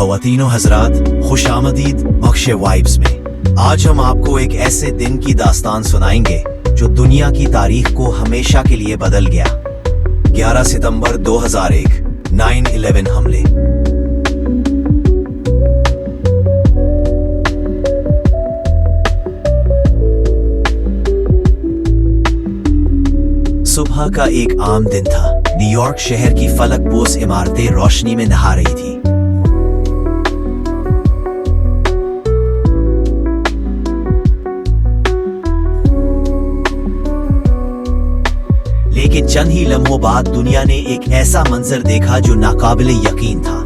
ख़वातीनो हज़रात, खुशामदीद बख्शे vibes में आज हम आपको एक ऐसे दिन की दास्तान सुनाएंगे जो दुनिया की तारीख को हमेशा के लिए बदल गया। 11 सितंबर 2001 9/11 हमले। सुबह का एक आम दिन था। न्यूयॉर्क शहर की फलकपोश इमारतें रोशनी में नहा रही थी। लेकिन चंद ही लम्हों बाद दुनिया ने एक ऐसा मंजर देखा जो नाकाबिले यकीन था।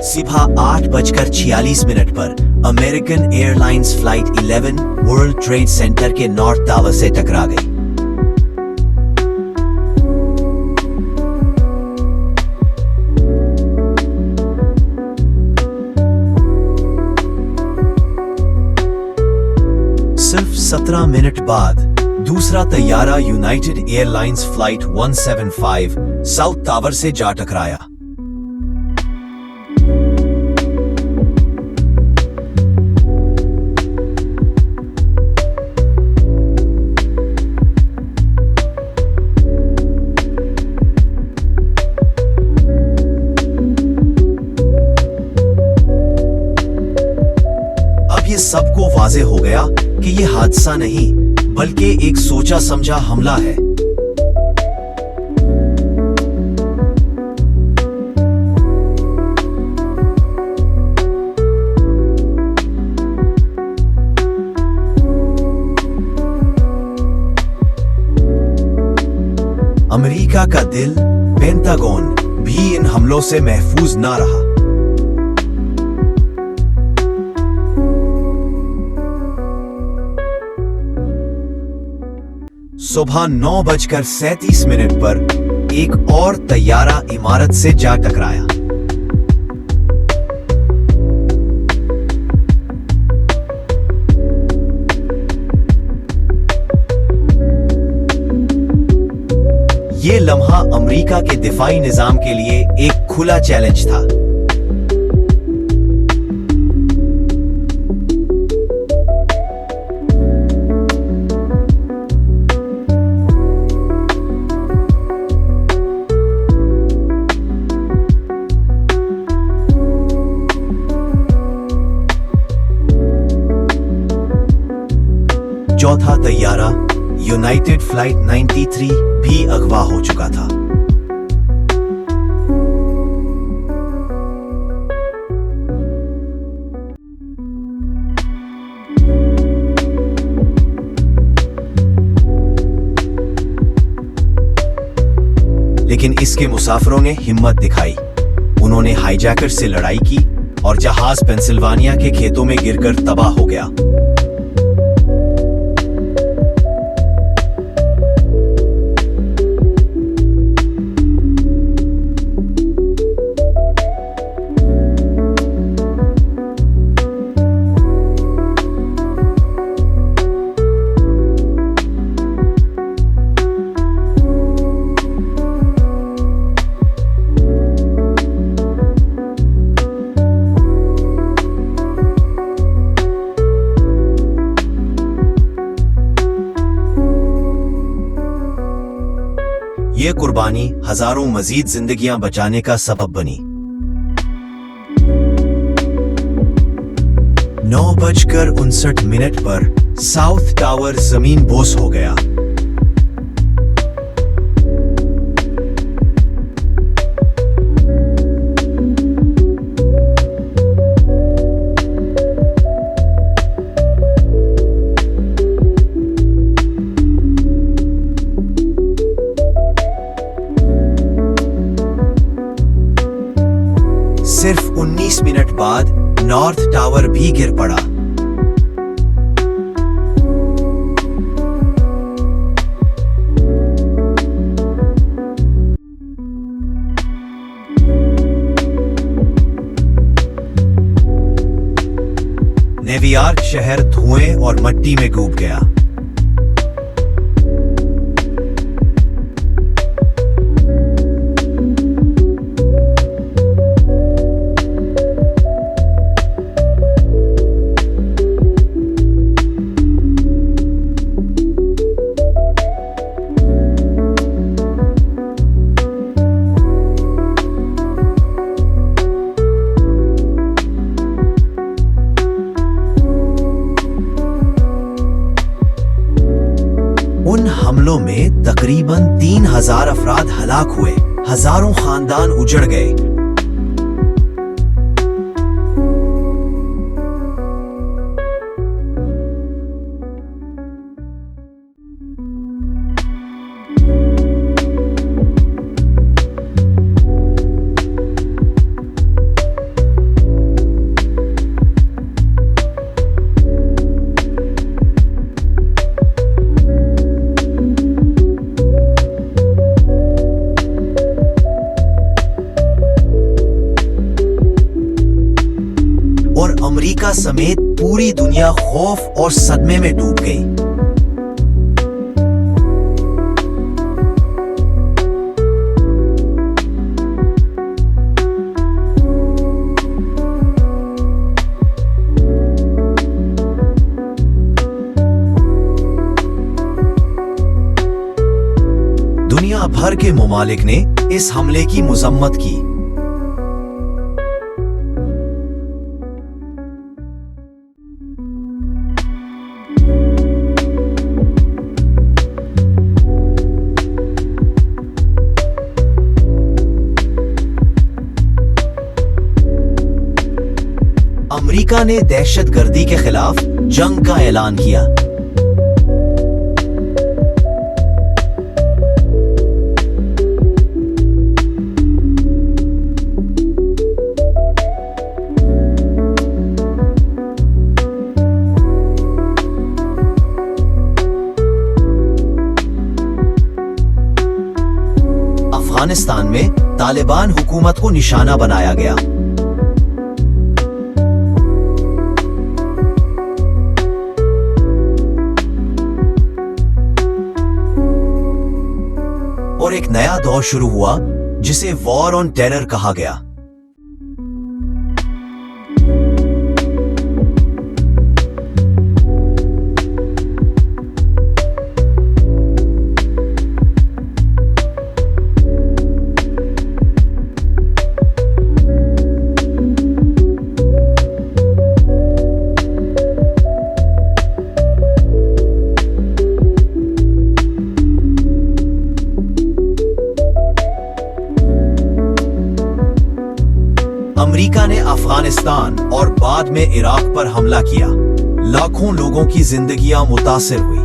सुबह 8:46 पर American airlines flight 11 world trade center के नॉर्थ टावर से टकरा गई। सिर्फ 17 मिनट बाद दूसरा तैयारा united airlines flight 175 south tower से जा टकराया। ये सबको वाजे हो गया कि ये हादसा नहीं बल्कि एक सोचा समझा हमला है। अमेरिका का दिल पेंटागन भी इन हमलों से महफूज ना रहा। सुबह 9:37 पर एक और तैयारा इमारत से जा टकराया। ये लम्हा अमेरिका के दिफाई निजाम के लिए एक खुला चैलेंज था। चौथा तैयारा यूनाइटेड फ्लाइट 93 भी अगवा हो चुका था। लेकिन इसके मुसाफिरों ने हिम्मत दिखाई। उन्होंने हाईजैकर से लड़ाई की और जहाज पेंसिल्वानिया के खेतों में गिरकर तबाह हो गया। ये कुर्बानी हजारों मजीद जिंदगियां बचाने का सबब बनी। 9:59 पर साउथ टावर जमीन बोस हो गया। सिर्फ 19 मिनट बाद नॉर्थ टावर भी गिर पड़ा। न्यूयॉर्क शहर धुएं और मिट्टी में डूब गया। उन हमलों में तकरीबन 3000 अफराद हलाक हुए, हजारों खानदान उजड़ गए। और अमेरिका समेत पूरी दुनिया खौफ और सदमे में डूब गई। दुनिया भर के मुमालिक ने इस हमले की मजम्मत की। अमेरिका ने दहशतगर्दी के खिलाफ जंग का ऐलान किया। अफगानिस्तान में तालिबान हुकूमत को निशाना बनाया गया। और एक नया दौर शुरू हुआ जिसे वॉर ऑन टेरर कहा गया। अमेरिका ने अफगानिस्तान और बाद में इराक पर हमला किया। लाखों लोगों की जिंदगियां मुतासिर हुई।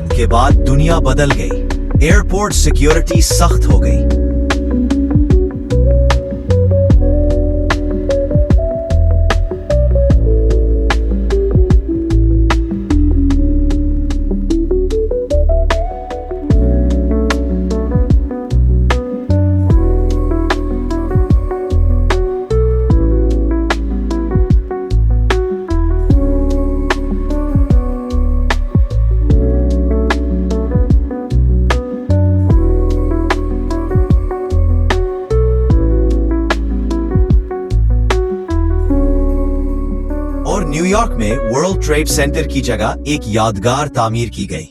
के बाद दुनिया बदल गई। एयरपोर्ट सिक्योरिटी सख्त हो गई। न्यूयॉर्क में वर्ल्ड ट्रेड सेंटर की जगह एक यादगार तामीर की गई।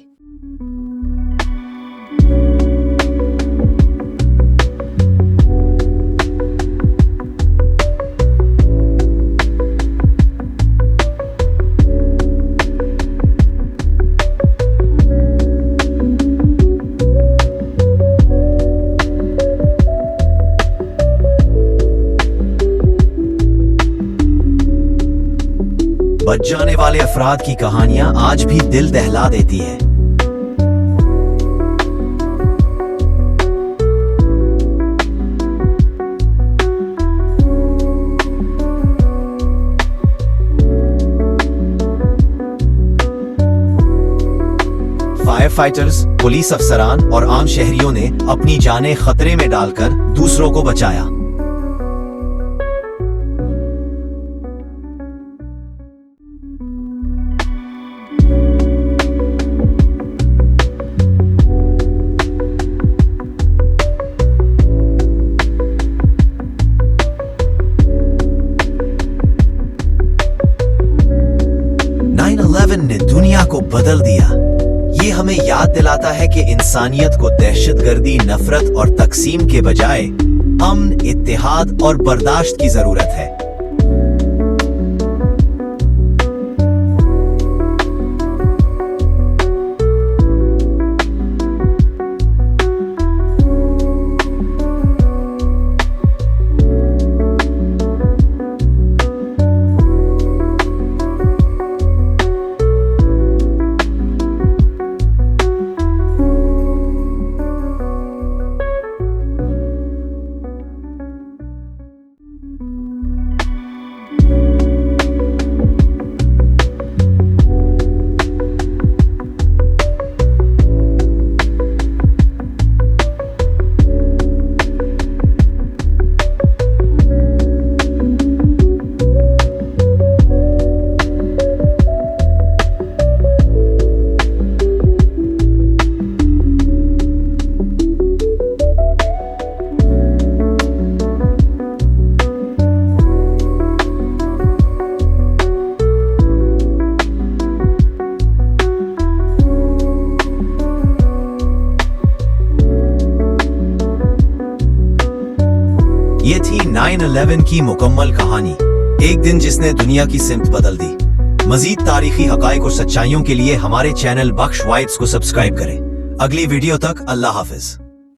जाने वाले अफराद की कहानियां आज भी दिल दहला देती है। फायर फाइटर्स, पुलिस अफसरान और आम शहरियों ने अपनी जानें खतरे में डालकर दूसरों को बचाया। ने दुनिया को बदल दिया। ये हमें याद दिलाता है कि इंसानियत को दहशतगर्दी, नफरत और तकसीम के बजाय अमन, इत्तेहाद और बर्दाश्त की जरूरत है। ये थी 9/11 की मुकम्मल कहानी, एक दिन जिसने दुनिया की सिमत बदल दी। मजीद तारीखी हकाइक और सच्चाइयों के लिए हमारे चैनल बख्श वाइब्स को सब्सक्राइब करें। अगली वीडियो तक अल्लाह हाफिज।